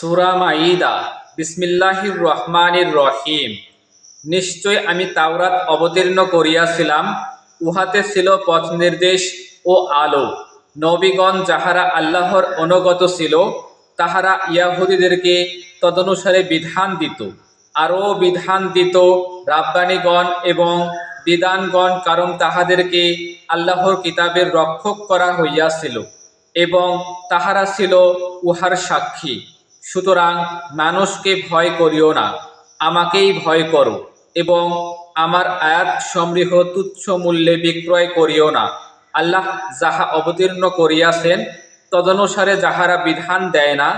সূরা মাইদা। বিসমিল্লাহির রহমানির রহিম। নিশ্চয় আমি তাওরাত অবতীর্ণ করিয়াছিলাম, উহাতে ছিল পথ নির্দেশ ও আলো। নবীগণ যাহারা আল্লাহর অনুগত ছিল, তাহারা ইয়াহুদীদেরকে তদনুসারে বিধান দিত, আরও বিধান দিত রাব্বানীগণ এবং বিধানগণ, কারণ তাহাদেরকে আল্লাহর কিতাবের রক্ষক করা হইয়াছিল এবং তাহারা ছিল উহার সাক্ষী। সুতরাং মানুষকে ভয় করিও না, আমাকেই ভয় করো, এবং আমার আয়াত সমূহ তুচ্ছ মূল্যে বিক্রয় করিও না। আল্লাহ যাহা অবতীর্ণ করিয়াছেন তদনুসারে যাহারা বিধান দেয় না,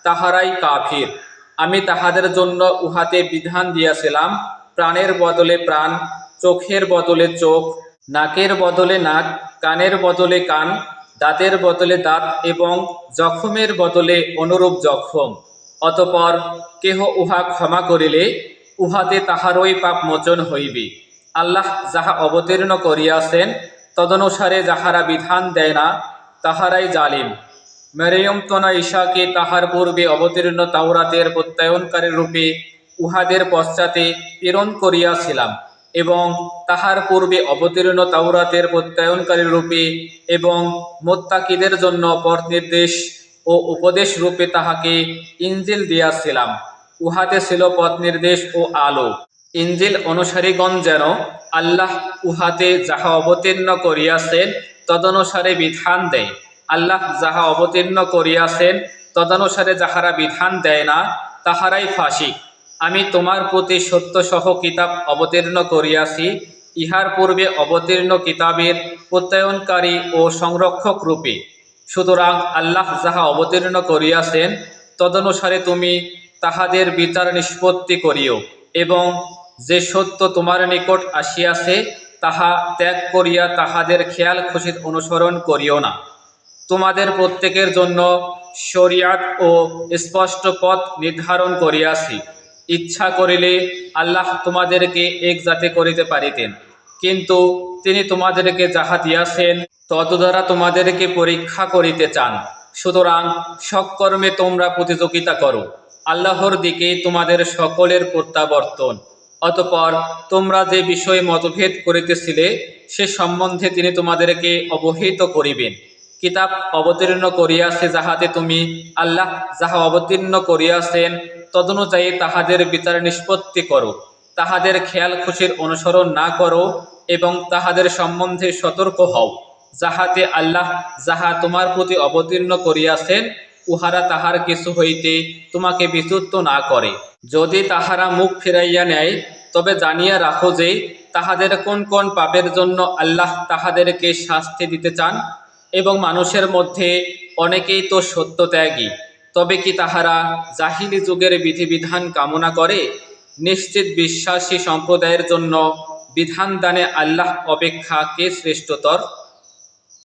তাহারাই কাফির। আমি তাহাদের জন্য উহাতে বিধান দিয়াছিলাম, প্রাণের বদলে প্রাণ, চোখের বদলে চোখ, নাকের বদলে নাক, কানের বদলে কান, দাঁতের বদলে দাঁত এবং জখমের বদলে অনুরূপ জখম। অতঃপর কেহ উহা ক্ষমা করিলে উহাতে তাহারই পাপ মোচন হইবে। আল্লাহ যাহা অবতীর্ণ করিয়াছেন তদনুসারে যাহারা বিধান দেয় না, তাহারাই জালিম। মরিয়ম তনয়া ঈসাকে তাহার পূর্বে অবতীর্ণ তাওরাতের প্রত্যয়নকারী রূপে উহাদের পশ্চাতে প্রেরণ করিয়াছিলাম, এবং তাহার পূর্বে অবতীর্ণ তাওরাতের প্রত্যয়নকারী রূপে এবং মুত্তাকিদের জন্য পথ নির্দেশ ও উপদেশ রূপে তাহাকে ইনজিল দিয়াছিলাম। উহাতে ছিল পথ নির্দেশ ও আলো। ইনজিল অনুসারীগণ যেন আল্লাহ উহাতে যাহা অবতীর্ণ করিয়াছেন তদনুসারে বিধান দেয়। আল্লাহ যাহা অবতীর্ণ করিয়াছেন তদনুসারে যাহারা বিধান দেয় না, তাহারাই ফাসিক। আমি তোমার প্রতি সত্যসহ কিতাব অবতীর্ণ করিয়াছি, ইহার পূর্বে অবতীর্ণ কিতাবের প্রত্যয়নকারী ও সংরক্ষক রূপে। সুতরাং আল্লাহ যাহা অবতীর্ণ করিয়াছেন তদনুসারে তুমি তাহাদের বিচার নিষ্পত্তি করিও, এবং যে সত্য তোমার নিকট আসিয়াছে তাহা ত্যাগ করিয়া তাহাদের খেয়াল খুশির অনুসরণ করিও না। তোমাদের প্রত্যেকের জন্য শরিয়াত ও স্পষ্ট পথ নির্ধারণ করিয়াছি। ইচ্ছা করিলে আল্লাহ তোমাদেরকে এক জাতি করিতে পারিতেন, কিন্তু তিনি তোমাদেরকে যাহা দিয়াছেন তদ্বারা তোমাদেরকে পরীক্ষা করিতে চান। সুতরাং সৎকর্মে তোমরা প্রতিযোগিতা করো, আল্লাহর দিকে তোমাদের সকলের প্রত্যাবর্তন। অতঃপর তোমরা যে বিষয়ে মতভেদ করিতেছিলে সে সম্বন্ধে তিনি তোমাদেরকে অবহিত করিবেন। কিতাব অবতীর্ণ করিয়াছে যাহাতে তুমি আল্লাহ যাহা অবতীর্ণ করিয়াছেন তদনুযায়ী তাহাদের বিচার নিষ্পত্তি করো, তাহাদের খেয়াল খুশির অনুসরণ না করো, এবং তাহাদের সম্বন্ধে সতর্ক হও, যাহাতে আল্লাহ যাহা তোমার প্রতি অবতীর্ণ করিয়াছেন উহারা তাহার কিছু হইতে তোমাকে বিচ্যুত না করে। যদি তাহারা মুখ ফিরাইয়া নেয় তবে জানিয়া রাখো যে তাহাদের কোন কোন পাপের জন্য আল্লাহ তাহাদেরকে শাস্তি দিতে চান, এবং মানুষের মধ্যে অনেকেই তো সত্যত্যাগী। তবে কি তাহারা জাহিলি যুগের বিধিবিধান কামনা করে? নিশ্চিত বিশ্বাসী সম্প্রদায়ের জন্য বিধান দানে আল্লাহ অপেক্ষা কে শ্রেষ্ঠতর?